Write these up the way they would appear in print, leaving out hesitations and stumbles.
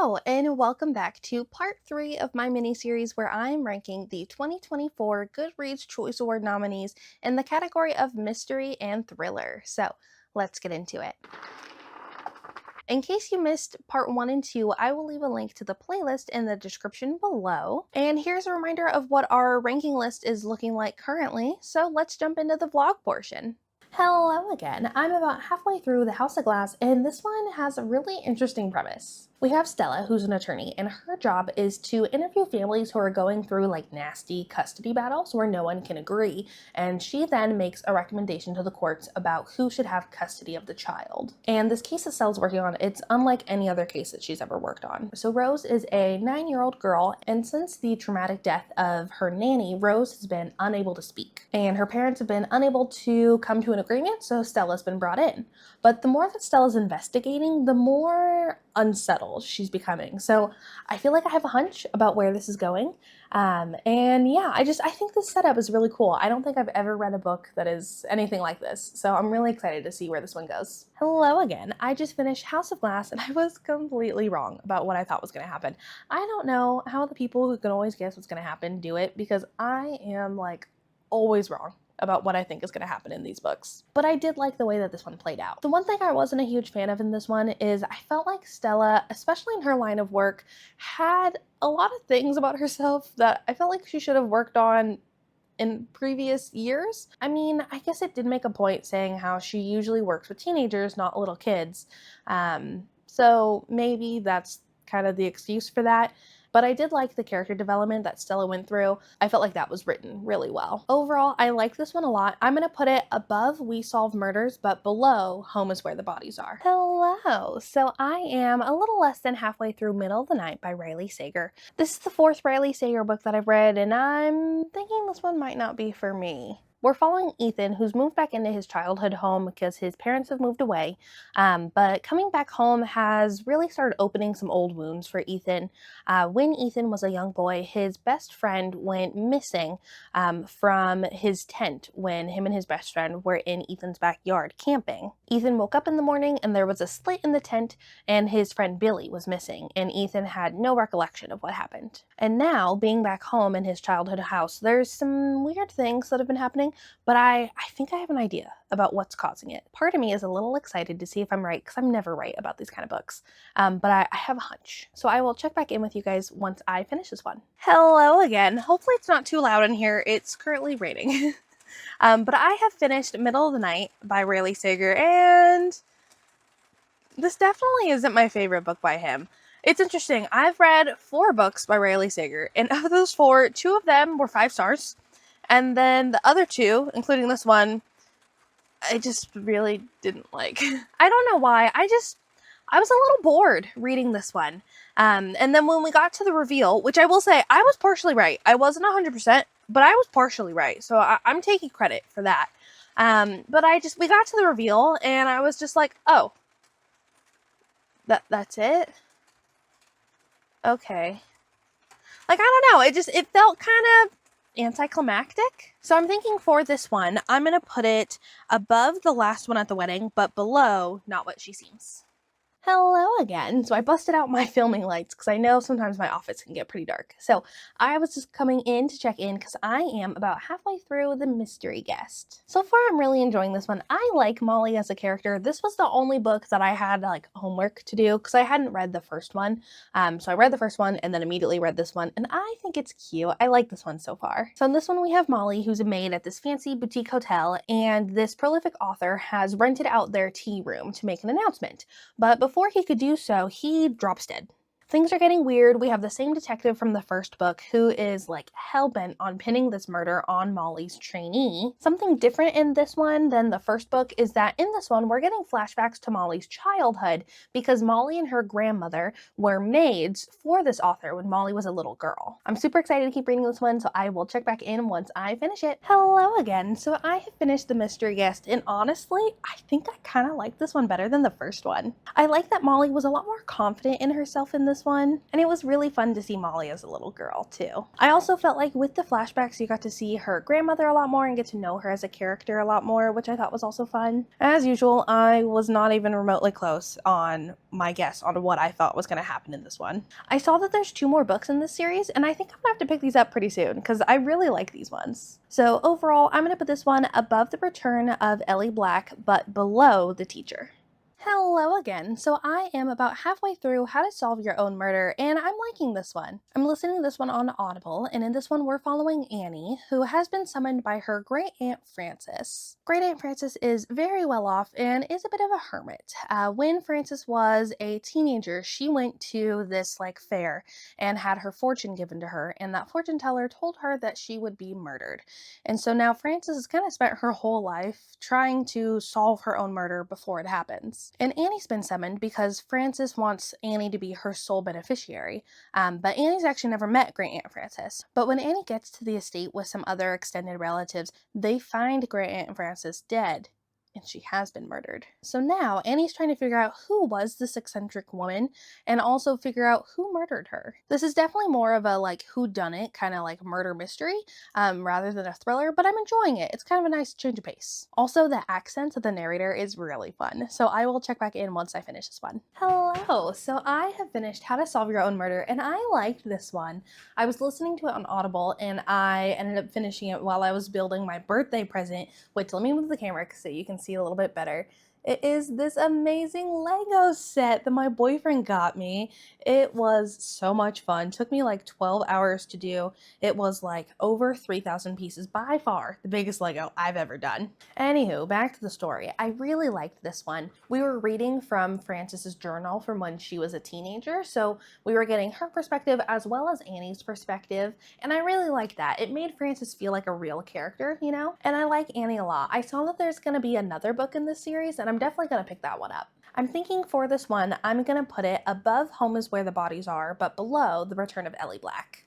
Hello, and welcome back to part 3 of my mini-series where I'm ranking the 2024 GoodReads Choice Award nominees in the category of mystery and thriller. So let's get into it. In case you missed part 1 and 2, I will leave a link to the playlist in the description below. And here's a reminder of what our ranking list is looking like currently, so let's jump into the vlog portion. Hello again. I'm about halfway through The House of Glass, and this one has a really interesting premise. We have Stella, who's an attorney, and her job is to interview families who are going through like nasty custody battles where no one can agree, and she then makes a recommendation to the courts about who should have custody of the child. And this case that Stella's working on, it's unlike any other case that she's ever worked on. So Rose is a 9-year-old girl, and since the traumatic death of her nanny, Rose has been unable to speak, and her parents have been unable to come to an agreement, so Stella's been brought in. But the more that Stella's investigating, the more unsettled she's becoming. So I feel like I have a hunch about where this is going. And yeah, I think this setup is really cool. I don't think I've ever read a book that is anything like this. So I'm really excited to see where this one goes. Hello again. I just finished House of Glass and I was completely wrong about what I thought was going to happen. I don't know how the people who can always guess what's going to happen do it, because I am like always wrong about what I think is going to happen in these books. But I did like the way that this one played out. The one thing I wasn't a huge fan of in this one is I felt like Stella, especially in her line of work, had a lot of things about herself that I felt like she should have worked on in previous years. I mean, I guess it did make a point saying how she usually works with teenagers, not little kids. So maybe that's kind of the excuse for that. But I did like the character development that Stella went through. I felt like that was written really well. Overall, I like this one a lot. I'm gonna put it above We Solve Murders, but below Home is Where the Bodies Are. Hello! So I am a little less than halfway through Middle of the Night by Riley Sager. This is the 4th Riley Sager book that I've read, and I'm thinking this one might not be for me. We're following Ethan, who's moved back into his childhood home because his parents have moved away, but coming back home has really started opening some old wounds for Ethan. When Ethan was a young boy, his best friend went missing from his tent when him and his best friend were in Ethan's backyard camping. Ethan woke up in the morning and there was a slit in the tent and his friend Billy was missing, and Ethan had no recollection of what happened. And now, being back home in his childhood house, there's some weird things that have been happening, but I think I have an idea about what's causing it. Part of me is a little excited to see if I'm right, because I'm never right about these kind of books, but I have a hunch. So I will check back in with you guys once I finish this one. Hello again. Hopefully it's not too loud in here. It's currently raining. But I have finished Middle of the Night by Riley Sager, and this definitely isn't my favorite book by him. It's interesting. I've read 4 books by Riley Sager, and of those 4, 2 of them were 5 stars. And then the other 2, including this one, I just really didn't like. I don't know why. I was a little bored reading this one. And then when we got to the reveal, which I will say, I was partially right. I wasn't 100%, but I was partially right. So I'm taking credit for that. But we got to the reveal and I was just like, oh, that's it? Okay. Like, I don't know. It felt kind of anticlimactic. So I'm thinking for this one, I'm going to put it above the last one at the wedding, but below Not What She Seems. Hello again. So I busted out my filming lights because I know sometimes my office can get pretty dark. So I was just coming in to check in because I am about halfway through The Mystery Guest. So far, I'm really enjoying this one. I like Molly as a character. This was the only book that I had like homework to do because I hadn't read the first one. So I read the first one and then immediately read this one, and I think it's cute. I like this one so far. So in this one, we have Molly, who's a maid at this fancy boutique hotel, and this prolific author has rented out their tea room to make an announcement. But before he could do so, he drops dead. Things are getting weird. We have the same detective from the first book who is like hell-bent on pinning this murder on Molly's trainee. Something different in this one than the first book is that in this one, we're getting flashbacks to Molly's childhood because Molly and her grandmother were maids for this author when Molly was a little girl. I'm super excited to keep reading this one, so I will check back in once I finish it. Hello again. So I have finished The Mystery Guest, and honestly, I think I kind of like this one better than the first one. I like that Molly was a lot more confident in herself in this this one, and it was really fun to see Molly as a little girl too. I also felt like with the flashbacks you got to see her grandmother a lot more and get to know her as a character a lot more, which I thought was also fun. As usual, I was not even remotely close on my guess on what I thought was going to happen in this one. I saw that there's 2 more books in this series, and I think I'm gonna have to pick these up pretty soon because I really like these ones. So overall, I'm gonna put this one above The Return of Ellie Black, but below The Teacher. Hello again. So I am about halfway through How to Solve Your Own Murder, and I'm liking this one. I'm listening to this one on Audible, and in this one we're following Annie, who has been summoned by her great aunt Frances. Great aunt Frances is very well off and is a bit of a hermit. When Frances was a teenager, she went to this fair and had her fortune given to her, and that fortune teller told her that she would be murdered. And so now Frances has kind of spent her whole life trying to solve her own murder before it happens. And Annie's been summoned because Frances wants Annie to be her sole beneficiary, but Annie's actually never met Great Aunt Frances. But when Annie gets to the estate with some other extended relatives, they find Great Aunt Frances dead. And she has been murdered. So now Annie's trying to figure out who was this eccentric woman and also figure out who murdered her. This is definitely more of a whodunit kind of murder mystery rather than a thriller, but I'm enjoying it. It's kind of a nice change of pace. Also, the accent of the narrator is really fun, so I will check back in once I finish this one. Hello! So I have finished How to Solve Your Own Murder, and I liked this one. I was listening to it on Audible, and I ended up finishing it while I was building my birthday present. Wait, let me move the camera so you can see a little bit better. It is this amazing Lego set that my boyfriend got me. It was so much fun. Took me 12 hours to do. It was over 3,000 pieces, by far the biggest Lego I've ever done. Anywho, back to the story. I really liked this one. We were reading from Frances's journal from when she was a teenager, so we were getting her perspective as well as Annie's perspective, and I really liked that. It made Frances feel like a real character, you know? And I like Annie a lot. I saw that there's gonna be another book in this series, and I'm definitely gonna pick that one up. I'm thinking for this one, I'm gonna put it above Home is Where the Bodies Are, but below The Return of Ellie Black.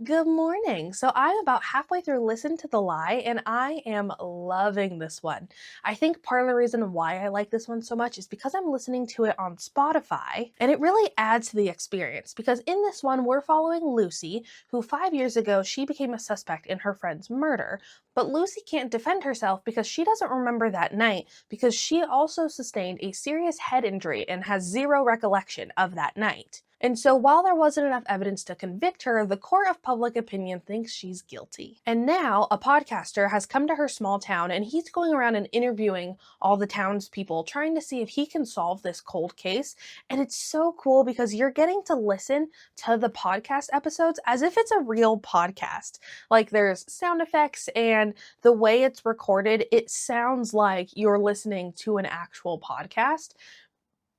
Good morning. So I'm about halfway through Listen to the Lie, and I am loving this one. I think part of the reason why I like this one so much is because I'm listening to it on Spotify, and it really adds to the experience because in this one, we're following Lucy, who 5 years ago, she became a suspect in her friend's murder. But Lucy can't defend herself because she doesn't remember that night because she also sustained a serious head injury and has zero recollection of that night. And so while there wasn't enough evidence to convict her, the court of public opinion thinks she's guilty. And now a podcaster has come to her small town and he's going around and interviewing all the townspeople, trying to see if he can solve this cold case. And it's so cool because you're getting to listen to the podcast episodes as if it's a real podcast. There's sound effects and the way it's recorded, it sounds like you're listening to an actual podcast,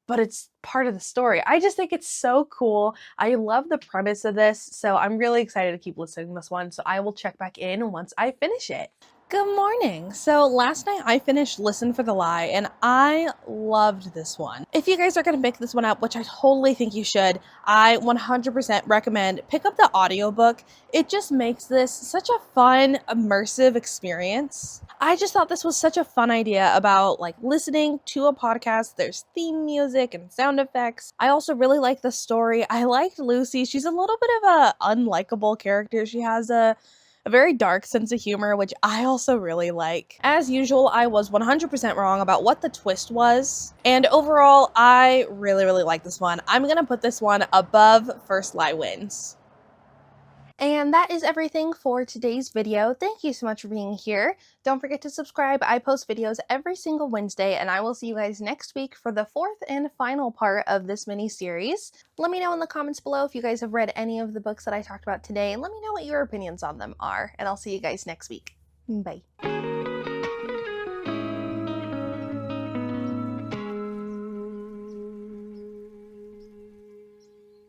but it's part of the story. I just think it's so cool. I love the premise of this, so I'm really excited to keep listening to this one, so I will check back in once I finish it. Good morning. So last night I finished Listen for the Lie, and I loved this one. If you guys are going to pick this one up, which I totally think you should, I 100% recommend pick up the audiobook. It just makes this such a fun, immersive experience. I just thought this was such a fun idea about listening to a podcast. There's theme music and sound effects. I also really like the story. I liked Lucy. She's a little bit of a unlikable character. She has a very dark sense of humor, which I also really like. As usual, I was 100% wrong about what the twist was. And overall, I really, really like this one. I'm gonna put this one above First Lie Wins. And that is everything for today's video. Thank you so much for being here. Don't forget to subscribe. I post videos every single Wednesday, and I will see you guys next week for the 4th and final part of this mini-series. Let me know in the comments below if you guys have read any of the books that I talked about today. Let me know what your opinions on them are, and I'll see you guys next week. Bye.